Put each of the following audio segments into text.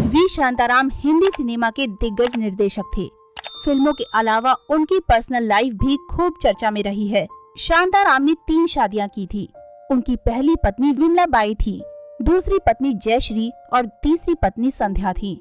We Shantaram Hindi cinema के दिग्गज निर्देशक थे। फिल्मों के अलावा उनकी पर्सनल लाइफ भी खूब चर्चा में रही है। शांताराम ने 3 शादियां की थी। उनकी पहली पत्नी विमला बाई थी, दूसरी पत्नी जयश्री और तीसरी पत्नी संध्या थी।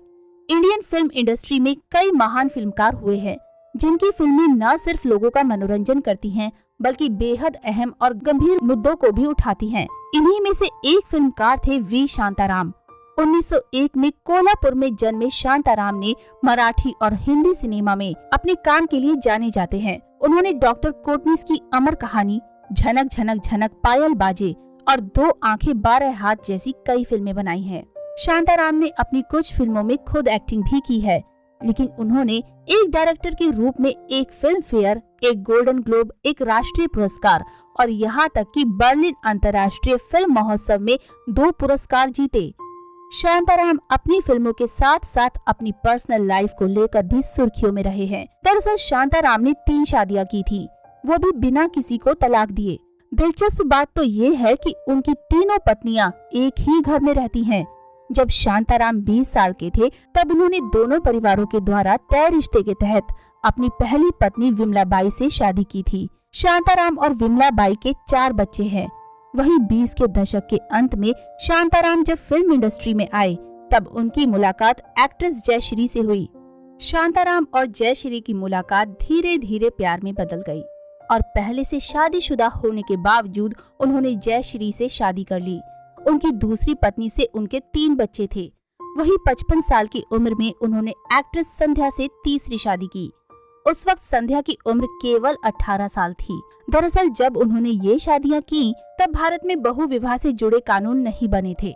इंडियन फिल्म इंडस्ट्री में कई महान फिल्मकार हुए हैं, जिनकी फिल्में न सिर्फ लोगों का मनोरंजन करती हैं, बल्कि बेहद अहम और गंभीर मुद्दों को भी उठाती हैं। इन्हीं में से एक फिल्मकार थे वी शांताराम। 1901 में कोल्हापुर में जन्मे शांताराम ने मराठी और हिंदी सिनेमा में अपने काम के लिए जाने जाते हैं। उन्होंने डॉक्टर कोटनीस की अमर कहानी, झनक झनक झनक पायल बाजे और 2 आंखें 12 हाथ जैसी कई फिल्में बनाई हैं। शांताराम ने अपनी कुछ फिल्मों में खुद एक्टिंग भी की है, लेकिन उन्होंने एक डायरेक्टर के रूप में एक फिल्म फेयर, एक गोल्डन ग्लोब, एक राष्ट्रीय पुरस्कार और यहाँ तक कि बर्लिन अंतर्राष्ट्रीय फिल्म महोत्सव में 2 पुरस्कार जीते। शांताराम अपनी फिल्मों के साथ साथ अपनी पर्सनल लाइफ को लेकर भी सुर्खियों में रहे हैं। दरअसल शांताराम ने 3 शादियां की थी, वो भी बिना किसी को तलाक दिए। दिलचस्प बात तो ये है कि उनकी तीनों पत्नियां एक ही घर में रहती हैं। जब शांताराम 20 साल के थे, तब उन्होंने दोनों परिवारों के द्वारा तय रिश्ते के तहत अपनी पहली पत्नी विमला बाई से शादी की थी। शांताराम और विमला बाई के 4 बच्चे हैं। वहीं 20 के दशक के अंत में शांताराम जब फिल्म इंडस्ट्री में आए, तब उनकी मुलाकात एक्ट्रेस जयश्री से हुई। शांताराम और जयश्री की मुलाकात धीरे धीरे प्यार में बदल गई और पहले से शादीशुदा होने के बावजूद उन्होंने जयश्री से शादी कर ली। उनकी दूसरी पत्नी से उनके 3 बच्चे थे। वहीं 55 साल की उम्र में उन्होंने एक्ट्रेस संध्या से तीसरी शादी की। उस वक्त संध्या की उम्र केवल 18 साल थी। दरअसल जब उन्होंने ये शादियां की, तब भारत में बहुविवाह से जुड़े कानून नहीं बने थे।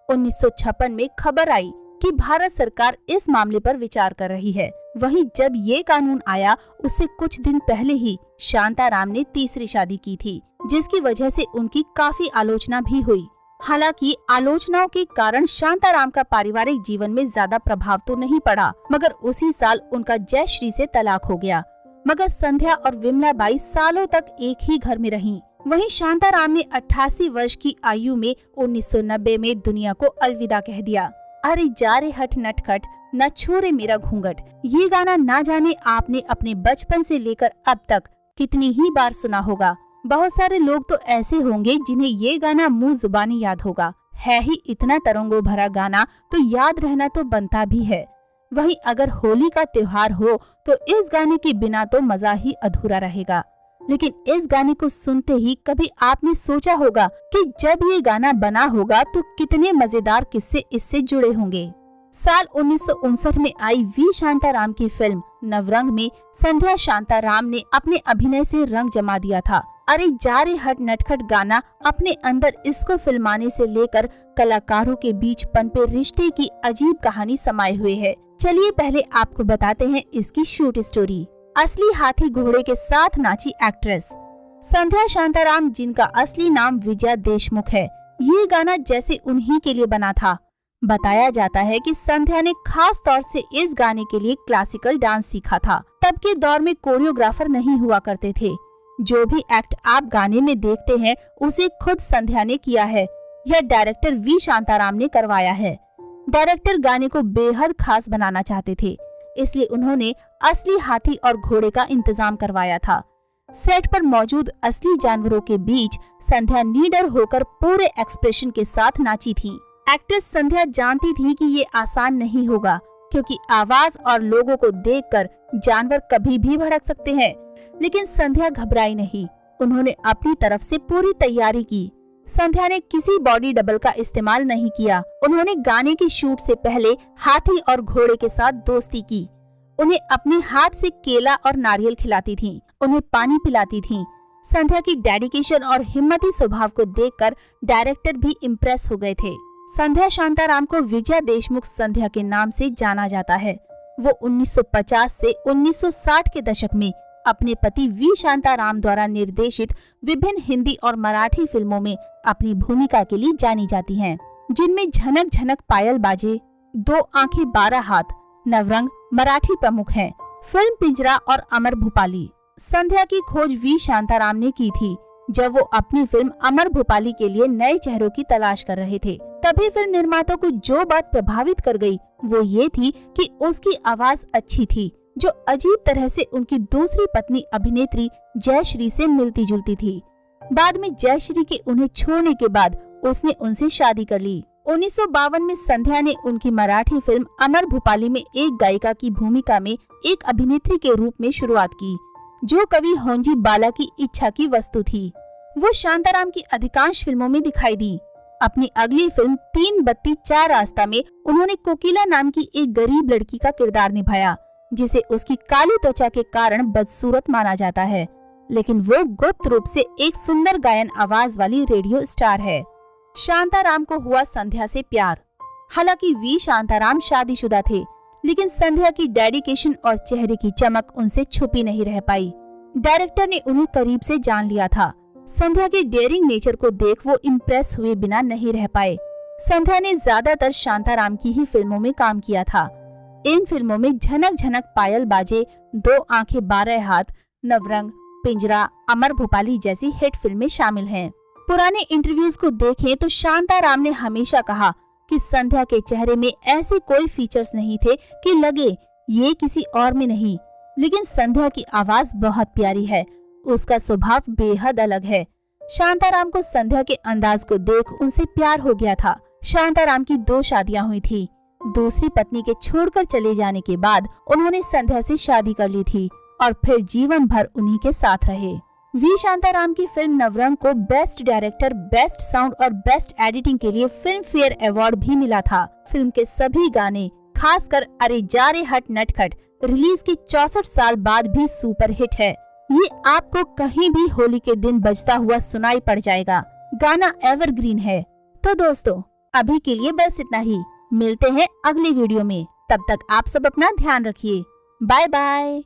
1956 में खबर आई कि भारत सरकार इस मामले पर विचार कर रही है। वहीं जब ये कानून आया, उससे कुछ दिन पहले ही शांताराम ने तीसरी शादी की थी, जिसकी वजह से उनकी काफी आलोचना भी हुई। हालांकि आलोचनाओं के कारण शांताराम का पारिवारिक जीवन में ज्यादा प्रभाव तो नहीं पड़ा, मगर उसी साल उनका जयश्री से तलाक हो गया। मगर संध्या और विमला बाई सालों तक एक ही घर में रहीं। वहीं शांताराम ने 88 वर्ष की आयु में 1990 में दुनिया को अलविदा कह दिया। अरे जा रे हट नटखट, न छोड़े मेरा घूंघट, ये गाना ना जाने आपने अपने बचपन से लेकर अब तक कितनी ही बार सुना होगा। बहुत सारे लोग तो ऐसे होंगे जिन्हें ये गाना मुंह जुबानी याद होगा। है ही इतना तरंगों भरा गाना, तो याद रहना तो बनता भी है। वहीं अगर होली का त्योहार हो तो इस गाने के बिना तो मजा ही अधूरा रहेगा। लेकिन इस गाने को सुनते ही कभी आपने सोचा होगा कि जब ये गाना बना होगा तो कितने मजेदार किस्से इससे जुड़े होंगे। साल 1959 में आई वी शांताराम की फिल्म नवरंग में संध्या शांताराम ने अपने अभिनय से रंग जमा दिया था। अरे जा रे हट नटखट गाना अपने अंदर इसको फिल्माने से लेकर कलाकारों के बीच पनपे रिश्ते की अजीब कहानी समाये हुए है। चलिए पहले आपको बताते हैं इसकी शूट स्टोरी। असली हाथी घोड़े के साथ नाची एक्ट्रेस संध्या शांताराम, जिनका असली नाम विजया देशमुख है। ये गाना जैसे उन्हीं के लिए बना था। बताया जाता है कि संध्या ने खास तौर से इस गाने के लिए क्लासिकल डांस सीखा था। तब के दौर में कोरियोग्राफर नहीं हुआ करते थे। जो भी एक्ट आप गाने में देखते हैं, उसे खुद संध्या ने किया है। यह डायरेक्टर वी शांताराम ने करवाया है। डायरेक्टर गाने को बेहद खास बनाना चाहते थे, इसलिए उन्होंने असली हाथी और घोड़े का इंतजाम करवाया था। सेट पर मौजूद असली जानवरों के बीच संध्या निडर होकर पूरे एक्सप्रेशन के साथ नाची थी। एक्ट्रेस संध्या जानती थी कि ये आसान नहीं होगा, क्योंकि आवाज और लोगों को देखकर जानवर कभी भी भड़क सकते हैं। लेकिन संध्या घबराई नहीं। उन्होंने अपनी तरफ से पूरी तैयारी की। संध्या ने किसी बॉडी डबल का इस्तेमाल नहीं किया। उन्होंने गाने की शूट से पहले हाथी और घोड़े के साथ दोस्ती की। उन्हें अपने हाथ से केला और नारियल खिलाती थीं, उन्हें पानी पिलाती थीं। संध्या की डेडिकेशन और हिम्मती स्वभाव को देखकर डायरेक्टर भी इम्प्रेस हो गए थे। संध्या शांताराम को विजया देशमुख संध्या के नाम से जाना जाता है। वो 1950 से 1960 के दशक में अपने पति वी शांताराम द्वारा निर्देशित विभिन्न हिंदी और मराठी फिल्मों में अपनी भूमिका के लिए जानी जाती हैं, जिनमें झनक झनक पायल बाजे, 2 आंखें 12 हाथ, नवरंग मराठी प्रमुख हैं। फिल्म पिंजरा और अमर भूपाली। संध्या की खोज वी शांताराम ने की थी। जब वो अपनी फिल्म अमर भोपाली के लिए नए चेहरों की तलाश कर रहे थे। तभी फिल्म निर्माता को जो बात प्रभावित कर गई वो ये थी कि उसकी आवाज अच्छी थी, जो अजीब तरह से उनकी दूसरी पत्नी अभिनेत्री जयश्री से मिलती जुलती थी। बाद में जयश्री के उन्हें छोड़ने के बाद उसने उनसे शादी कर ली। 1952 में संध्या ने उनकी मराठी फिल्म अमर भोपाली में एक गायिका की भूमिका में एक अभिनेत्री के रूप में शुरुआत की, जो कवि होंजी बाला की इच्छा की वस्तु थी। वो शांताराम की अधिकांश फिल्मों में दिखाई दी। अपनी अगली फिल्म 3 बत्ती 4 रास्ता में उन्होंने कोकिला नाम की एक गरीब लड़की का किरदार निभाया, जिसे उसकी काली त्वचा के कारण बदसूरत माना जाता है, लेकिन वो गुप्त रूप से एक सुंदर गायन आवाज वाली रेडियो स्टार है। शांताराम को हुआ संध्या से प्यार। हालांकि वी शांताराम शादीशुदा थे, लेकिन संध्या की डेडिकेशन और चेहरे की चमक उनसे छुपी नहीं रह पाई। डायरेक्टर ने उन्हें करीब से जान लिया था। संध्या के डेयरिंग नेचर को देख वो इम्प्रेस हुए बिना नहीं रह पाए। संध्या ने ज्यादातर शांताराम की ही फिल्मों में काम किया था। इन फिल्मों में झनक झनक पायल बाजे, 2 आंखें 12 हाथ, नवरंग, पिंजरा, अमर भोपाली जैसी हिट फिल्में शामिल हैं। पुराने इंटरव्यूज को देखें तो शांताराम ने हमेशा कहा कि संध्या के चेहरे में ऐसे कोई फीचर्स नहीं थे कि लगे ये किसी और में नहीं, लेकिन संध्या की आवाज बहुत प्यारी है, उसका स्वभाव बेहद अलग है। शांताराम को संध्या के अंदाज को देख उनसे प्यार हो गया था। शांताराम की 2 शादियां हुई थी। दूसरी पत्नी के छोड़कर चले जाने के बाद उन्होंने संध्या से शादी कर ली थी और फिर जीवन भर उन्हीं के साथ रहे। वी शांताराम की फिल्म नवरंग को बेस्ट डायरेक्टर, बेस्ट साउंड और बेस्ट एडिटिंग के लिए फिल्म फेयर अवार्ड भी मिला था। फिल्म के सभी गाने, खासकर अरे जा रे हट नटखट, रिलीज के 64 साल बाद भी सुपर हिट है। ये आपको कहीं भी होली के दिन बजता हुआ सुनाई पड़ जाएगा। गाना एवरग्रीन है। तो दोस्तों, अभी के लिए बस इतना ही। मिलते हैं अगले वीडियो में। तब तक आप सब अपना ध्यान रखिए। Bye bye.